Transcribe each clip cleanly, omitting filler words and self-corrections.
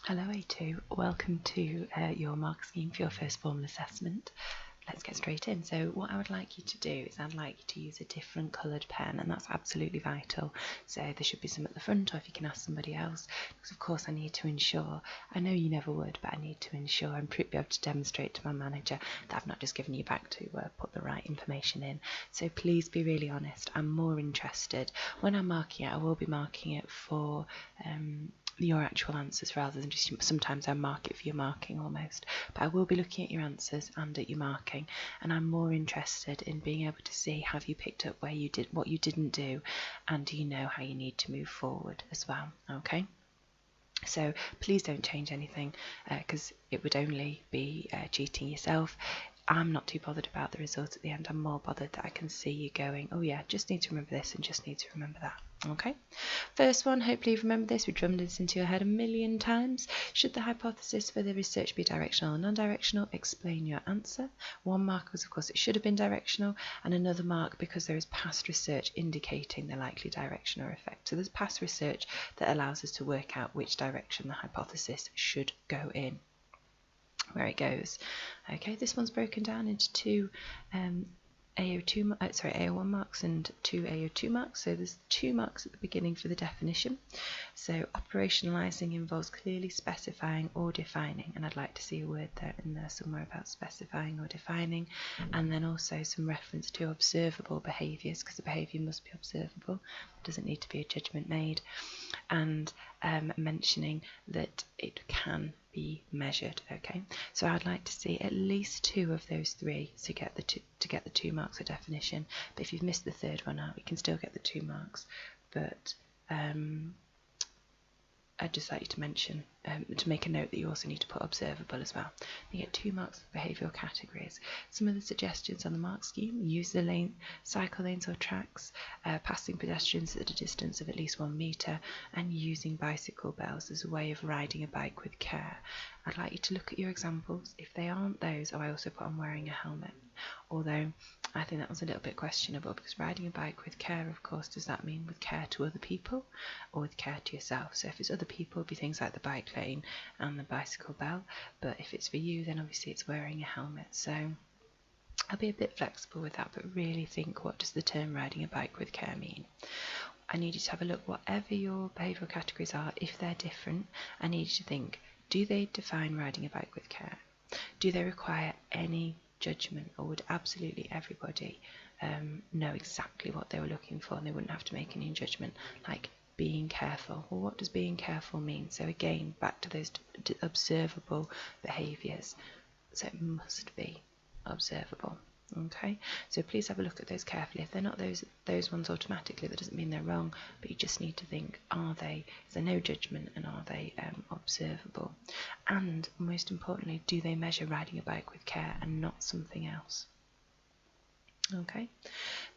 Hello A2, welcome to your mark scheme for your first formal assessment. Let's get straight in. So what I would like you to do is I'd like you to use a different coloured pen, and that's absolutely vital. So there should be some at the front, or if you can ask somebody else, because of course I need to ensure, I know you never would, but I need to ensure and be able to demonstrate to my manager that I've not just given you back to put the right information in. So please be really honest. I'm more interested, when I'm marking it, I will be marking it for your actual answers rather than just, sometimes I mark it for your marking almost, but I will be looking at your answers and at your marking, and I'm more interested in being able to see, have you picked up where you did what you didn't do, and do you know how you need to move forward as well. Okay, so please don't change anything, because it would only be cheating yourself. I'm not too bothered about the result at the end. I'm more bothered that I can see you going, oh yeah, just need to remember this and just need to remember that. Okay, first one, hopefully you've remembered this. We've drummed this into your head a million times. Should the hypothesis for the research be directional or non-directional? Explain your answer. 1 mark because of course it should have been directional, and another mark because there is past research indicating the likely direction or effect. So there's past research that allows us to work out which direction the hypothesis should go in, where it goes. Okay, this one's broken down into two AO1 marks and 2 AO2 marks. So there's 2 marks at the beginning for the definition. So operationalising involves clearly specifying or defining, and I'd like to see a word there in there somewhere about specifying or defining, and then also some reference to observable behaviours, because the behaviour must be observable. There doesn't need to be a judgment made, and mentioning that it can be measured. Okay, so I'd like to see at least 2 of those 3 to get the 2 marks of definition. But if you've missed the third one out, we can still get the 2 marks. But I'd just like you to mention, to make a note that you also need to put observable as well. You get 2 marks for behavioural categories. Some of the suggestions on the mark scheme: use the lane, cycle lanes or tracks, passing pedestrians at a distance of at least 1 metre, and using bicycle bells as a way of riding a bike with care. I'd like you to look at your examples. If they aren't those, I also put on wearing a helmet, although I think that was a little bit questionable, because riding a bike with care, of course, does that mean with care to other people or with care to yourself? So if it's other people, it'd be things like the bike lane and the bicycle bell, but if it's for you, then obviously it's wearing a helmet. So I'll be a bit flexible with that, but really think, what does the term riding a bike with care mean? I need you to have a look, whatever your behavioural categories are, if they're different, I need you to think, do they define riding a bike with care? Do they require any judgment, or would absolutely everybody know exactly what they were looking for and they wouldn't have to make any judgment? Like being careful. Well, what does being careful mean? So again, back to those observable behaviours. So it must be observable. Okay, so please have a look at those carefully. If they're not those ones automatically, that doesn't mean they're wrong, but you just need to think, are they, is there no judgment, and are they observable? And most importantly, do they measure riding a bike with care and not something else? Okay,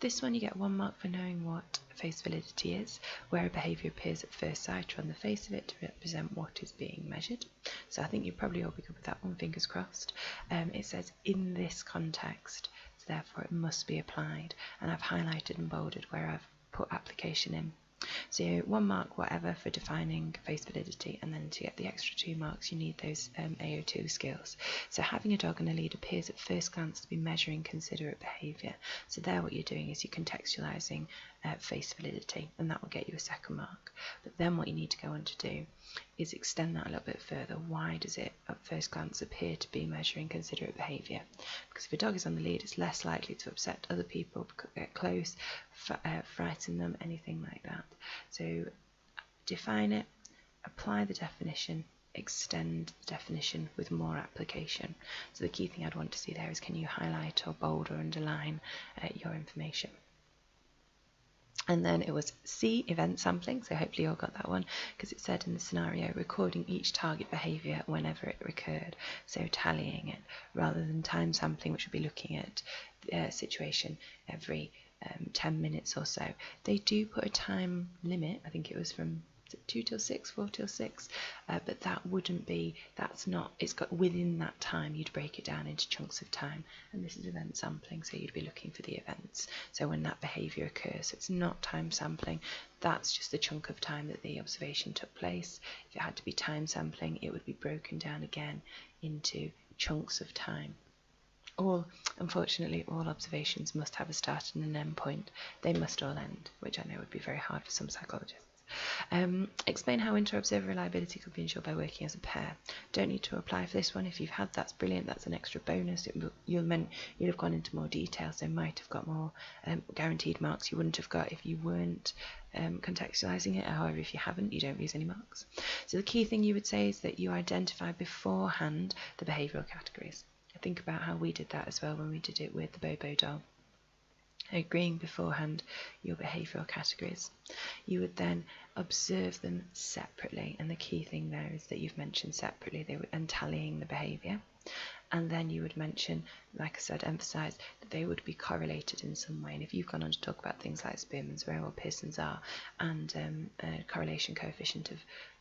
this one you get 1 mark for knowing what face validity is, where a behaviour appears at first sight or on the face of it to represent what is being measured. So I think you'll probably all be good with that one, fingers crossed. It says in this context, so therefore it must be applied, and I've highlighted and bolded where I've put application in. So 1 mark whatever for defining face validity, and then to get the extra 2 marks you need those AO2 skills. So having a dog and a lead appears at first glance to be measuring considerate behaviour. So there what you're doing is you're contextualising face validity, and that will get you a 2nd mark. But then what you need to go on to do is extend that a little bit further. Why does it at first glance appear to be measuring considerate behaviour? Because if a dog is on the lead, it's less likely to upset other people, get close, frighten them, anything like that. So define it, apply the definition, extend the definition with more application. So the key thing I'd want to see there is, can you highlight or bold or underline your information? And then it was C, event sampling, so hopefully you all got that one, because it said in the scenario, recording each target behaviour whenever it recurred, so tallying it, rather than time sampling, which would be looking at the situation every 10 minutes or so. They do put a time limit, I think it was from 2 till 6, 4 till 6, but that wouldn't be, that's not, it's got within that time, you'd break it down into chunks of time, and this is event sampling, so you'd be looking for the events, so when that behaviour occurs. So it's not time sampling, that's just the chunk of time that the observation took place. If it had to be time sampling, it would be broken down again into chunks of time. Unfortunately, all observations must have a start and an end point. They must all end, which I know would be very hard for some psychologists. Explain how inter-observer reliability could be ensured by working as a pair. Don't need to apply for this one. If you've had, that's brilliant. That's an extra bonus. You'll have gone into more detail, so might have got more guaranteed marks you wouldn't have got if you weren't contextualising it. However, if you haven't, you don't lose any marks. So the key thing you would say is that you identify beforehand the behavioural categories. Think about how we did that as well when we did it with the Bobo doll. Agreeing beforehand your behavioural categories. You would then observe them separately, and the key thing there is that you've mentioned separately and tallying the behaviour, and then you would mention, like I said, emphasise that they would be correlated in some way. And if you've gone on to talk about things like Spearman's rho or Pearson's R and a correlation coefficient of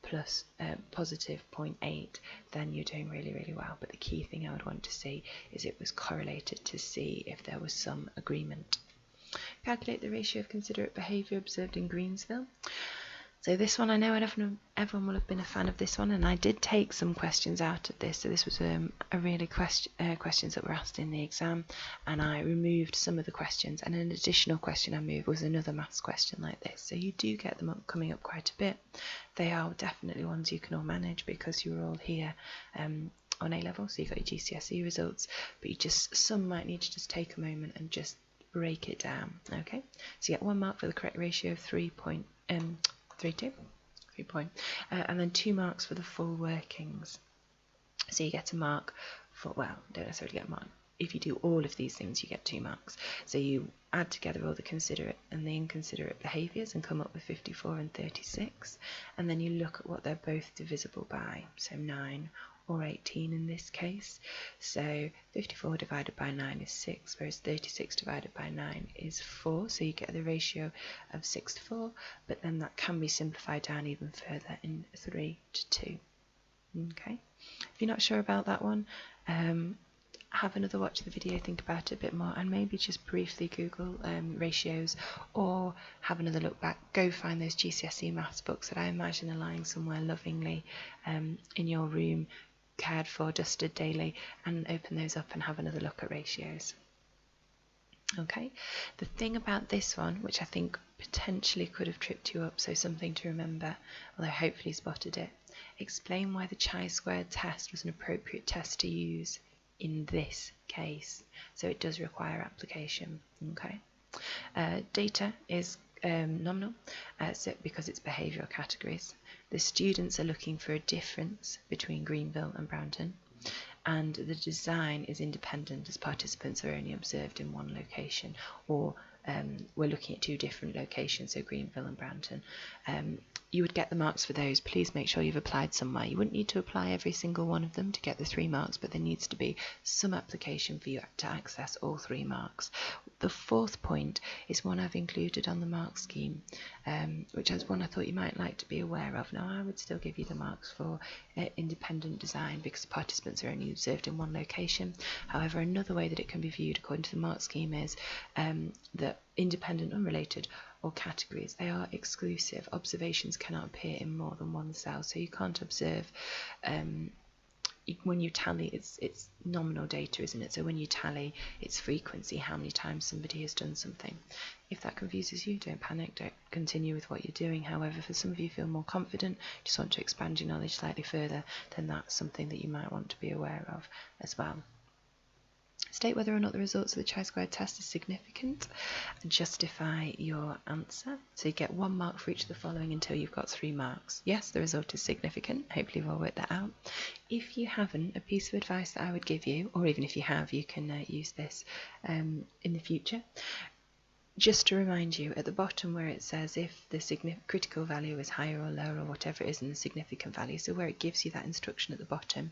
plus positive 0.8, then you're doing really, really well. But the key thing I would want to see is it was correlated to see if there was some agreement. Calculate the ratio of considerate behaviour observed in Greensville. So this one, I know everyone will have been a fan of this one, and I did take some questions out of this. So this was a really questions that were asked in the exam, and I removed some of the questions, and an additional question I moved was another maths question like this. So you do get them coming up quite a bit. They are definitely ones you can all manage because you're all here on A level, so you've got your GCSE results, but some might need to just take a moment and just break it down. Okay, so you get 1 mark for the correct ratio of 3.32, and then 2 marks for the full workings. So you get a mark for, well, don't necessarily get a mark. If you do all of these things, you get 2 marks. So you add together all the considerate and the inconsiderate behaviours and come up with 54 and 36, and then you look at what they're both divisible by, so 9 or 18 in this case. So 54 divided by 9 is 6, whereas 36 divided by 9 is 4, so you get the ratio of 6 to 4, but then that can be simplified down even further in 3 to 2. Okay, if you're not sure about that one, have another watch of the video, think about it a bit more, and maybe just briefly Google ratios, or have another look back. Go find those GCSE maths books that I imagine are lying somewhere lovingly in your room, cared for, dusted daily, and open those up and have another look at ratios. Okay, the thing about this one, which I think potentially could have tripped you up, so something to remember, although hopefully spotted it, explain why the chi-squared test was an appropriate test to use in this case. So it does require application. Okay, data is nominal, because it's behavioural categories. The students are looking for a difference between Greenville and Brownton, and the design is independent as participants are only observed in one location, or we're looking at 2 different locations, so Greenville and Brownton. You would get the marks for those. Please make sure you've applied somewhere. You wouldn't need to apply every single one of them to get the 3 marks, but there needs to be some application for you to access all 3 marks. The 4th point is one I've included on the mark scheme, which is one I thought you might like to be aware of. Now, I would still give you the marks for independent design because the participants are only observed in one location. However, another way that it can be viewed according to the mark scheme is that independent, unrelated, or categories, they are exclusive. Observations cannot appear in more than one cell, so you can't observe when you tally, it's nominal data, isn't it? So when you tally, it's frequency, how many times somebody has done something. If that confuses you, don't panic, don't continue with what you're doing. However, for some of you feel more confident, just want to expand your knowledge slightly further, then that's something that you might want to be aware of as well. State whether or not the results of the chi-squared test is significant, and justify your answer. So you get 1 mark for each of the following until you've got 3 marks. Yes, the result is significant. Hopefully you've all worked that out. If you haven't, a piece of advice that I would give you, or even if you have, you can use this in the future. Just to remind you, at the bottom where it says if the critical value is higher or lower or whatever it is than the significant value, so where it gives you that instruction at the bottom,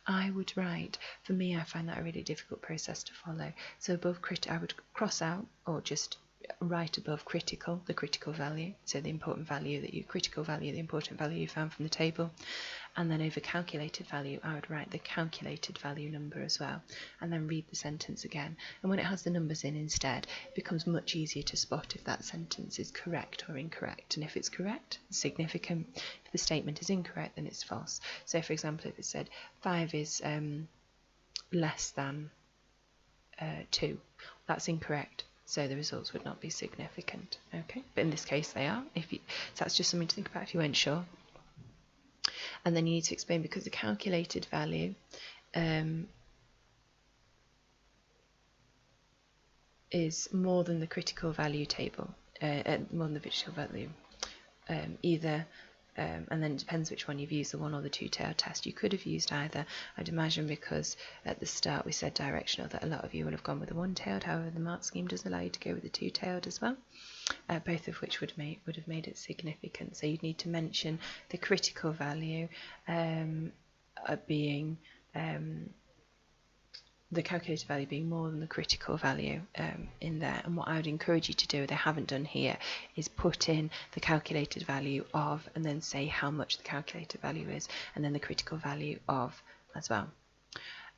I would write, for me I find that a really difficult process to follow, so above I would cross out or just right above critical, the critical value, so the important value that you, critical value, the important value you found from the table. And then over calculated value, I would write the calculated value number as well, and then read the sentence again. And when it has the numbers in instead, it becomes much easier to spot if that sentence is correct or incorrect. And if it's correct, it's significant. If the statement is incorrect, then it's false. So for example, if it said 5 is less than 2, that's incorrect. So the results would not be significant. Okay, but in this case they are. So that's just something to think about if you weren't sure. And then you need to explain, because the calculated value is more than the critical value table, more than the critical value, and then it depends which one you've used, the one or the two-tailed test. You could have used either, I'd imagine, because at the start we said directional, that a lot of you will have gone with the one-tailed. However, the mark scheme does allow you to go with the two-tailed as well, both of which would have made it significant. So you'd need to mention the critical value being the calculated value being more than the critical value in there. And what I would encourage you to do, they haven't done here, is put in the calculated value of, and then say how much the calculated value is, and then the critical value of as well.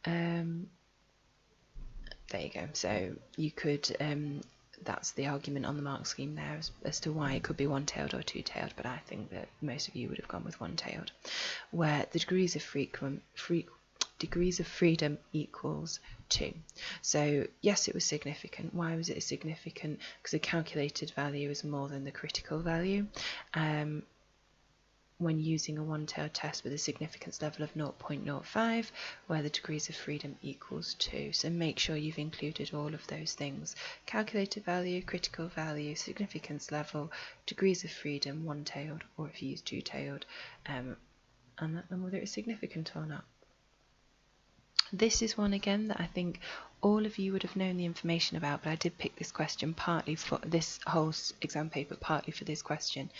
There you go. So you could, that's the argument on the mark scheme there as to why it could be one-tailed or two-tailed, but I think that most of you would have gone with one-tailed, where the degrees of freedom equals 2. So yes, it was significant. Why was it significant? Because the calculated value is more than the critical value when using a one-tailed test with a significance level of 0.05, where the degrees of freedom equals 2. So make sure you've included all of those things: calculated value, critical value, significance level, degrees of freedom, one-tailed, or if you use two-tailed, and whether it's significant or not. This is one again that I think all of you would have known the information about, but I did pick this question partly for this whole exam paper, partly for this question,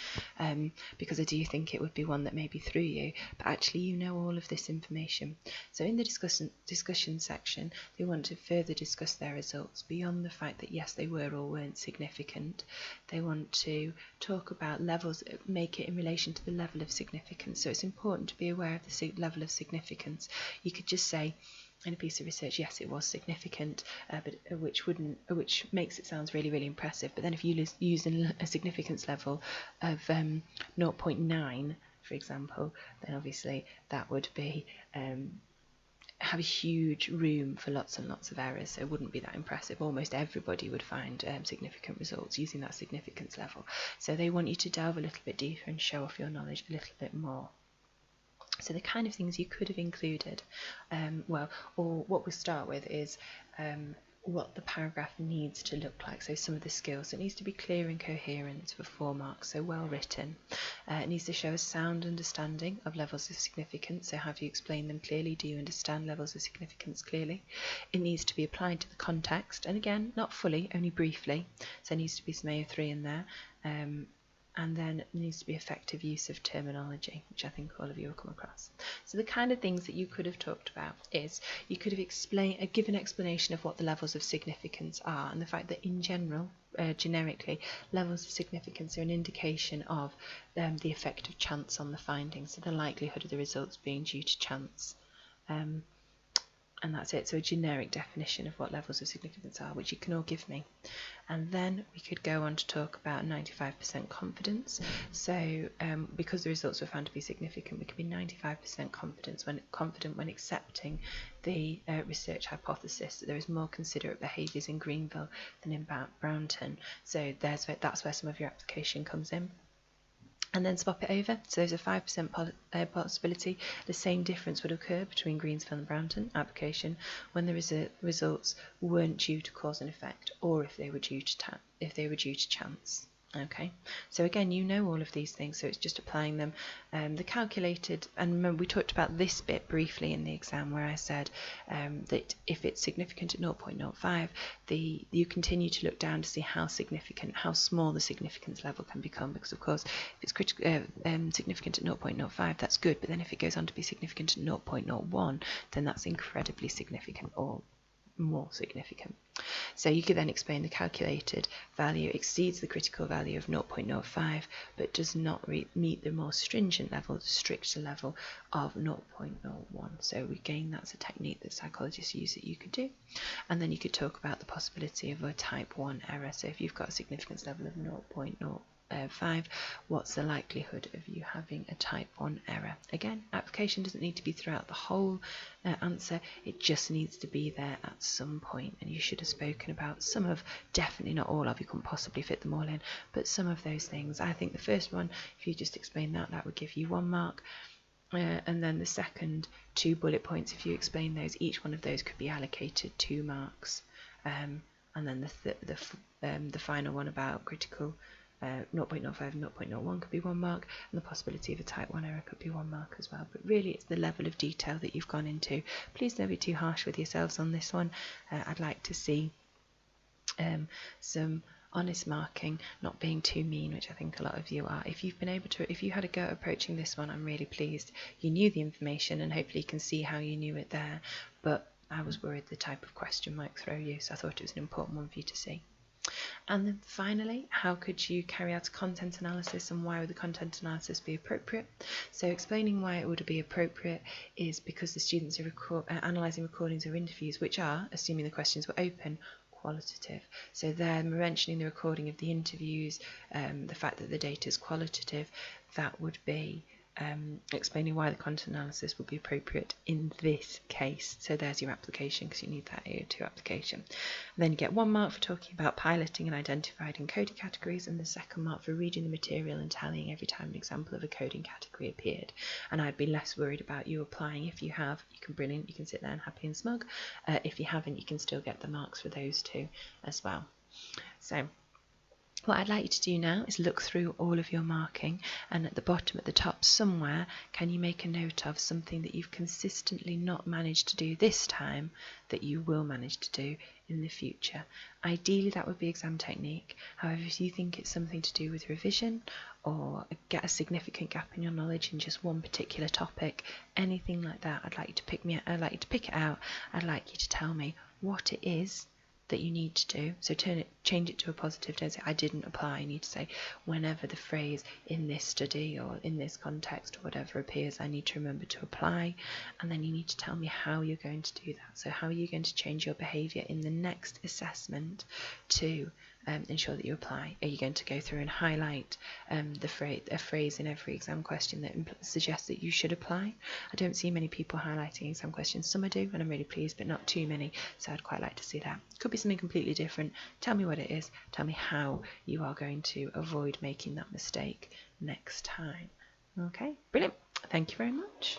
because I do think it would be one that maybe threw you, but actually you know all of this information. So in the discussion section, they want to further discuss their results beyond the fact that yes, they were or weren't significant. They want to talk about levels, make it in relation to the level of significance. So it's important to be aware of the level of significance. You could just say in a piece of research, yes, it was significant, but which makes it sound really, really impressive. But then if you use a significance level of 0.9, for example, then obviously that would be have a huge room for lots and lots of errors, so it wouldn't be that impressive. Almost everybody would find significant results using that significance level. So they want you to delve a little bit deeper and show off your knowledge a little bit more. So the kind of things you could have included, or what we'll start with is what the paragraph needs to look like. So some of the skills. It needs to be clear and coherent for 4 marks, so well written. It needs to show a sound understanding of levels of significance. So have you explained them clearly? Do you understand levels of significance clearly? It needs to be applied to the context, and again, not fully, only briefly. So it needs to be some AO3 in there. And then it needs to be effective use of terminology, which I think all of you will come across. So the kind of things that you could have talked about is you could have given explanation of what the levels of significance are, and the fact that in general, generically, levels of significance are an indication of the effect of chance on the findings, so the likelihood of the results being due to chance. And that's it. So a generic definition of what levels of significance are, which you can all give me. And then we could go on to talk about 95% confidence. So because the results were found to be significant, we can be 95% confident when accepting the research hypothesis that there is more considerate behaviours in Greenville than in Brownton. So that's where some of your application comes in. And then swap it over. So there's a 5% possibility the same difference would occur between Greensville and Brownton application when the results weren't due to cause and effect, or if they were due to chance. Okay, so again, you know all of these things, so it's just applying them. The calculated, and remember we talked about this bit briefly in the exam where I said that if it's significant at 0.05, you continue to look down to see how small the significance level can become, because of course if it's significant at 0.05, that's good, but then if it goes on to be significant at 0.01, then that's incredibly significant or more significant. So you could then explain the calculated value exceeds the critical value of 0.05 but does not meet the more stringent level, the stricter level of 0.01. So again, that's a technique that psychologists use that you could do. And then you could talk about the possibility of a type 1 error. So if you've got a significance level of 0.05, what's the likelihood of you having a type 1 error? Again, application doesn't need to be throughout the whole answer, it just needs to be there at some point, and you should have spoken about some of, definitely not all of, you couldn't possibly fit them all in, but some of those things. I think the first one, if you just explain that, that would give you 1 mark. And then the second 2 bullet points, if you explain those, each one of those could be allocated 2 marks. And then the final one about critical 0.05 and 0.01 could be 1 mark, and the possibility of a type 1 error could be 1 mark as well. But really it's the level of detail that you've gone into. Please don't be too harsh with yourselves on this one. I'd like to see some honest marking, not being too mean, which I think a lot of you are. If you've been able to, if you had a go approaching this one, I'm really pleased. You knew the information and hopefully you can see how you knew it there, but I was worried the type of question might throw you, so I thought it was an important one for you to see. And then finally, how could you carry out a content analysis, and why would the content analysis be appropriate? So explaining why it would be appropriate is because the students are analysing recordings or interviews which are, assuming the questions were open, qualitative. So they're mentioning the recording of the interviews, the fact that the data is qualitative, that would be explaining why the content analysis would be appropriate in this case. So there's your application, because you need that AO2 application. Then you get 1 mark for talking about piloting and identified and coding categories, and the 2nd mark for reading the material and tallying every time an example of a coding category appeared. And I'd be less worried about you applying. If you have, you can brilliant, you can sit there and happy and smug. If you haven't, you can still get the marks for those 2 as well. So what I'd like you to do now is look through all of your marking, and at the bottom, at the top somewhere, can you make a note of something that you've consistently not managed to do this time that you will manage to do in the future? Ideally that would be exam technique. However, if you think it's something to do with revision or get a significant gap in your knowledge in just one particular topic, anything like that, I'd like you to pick it out. I'd like you to tell me what it is that you need to do. So change it to a positive. Don't say I didn't apply. You need to say whenever the phrase in this study or in this context or whatever appears, I need to remember to apply. And then you need to tell me how you're going to do that. So how are you going to change your behaviour in the next assessment to ensure that you apply? Are you going to go through and highlight a phrase in every exam question that suggests that you should apply? I don't see many people highlighting exam questions. Some I do, and I'm really pleased, but not too many, so I'd quite like to see that. Could be something completely different. Tell me what it is. Tell me how you are going to avoid making that mistake next time. Okay, brilliant. Thank you very much.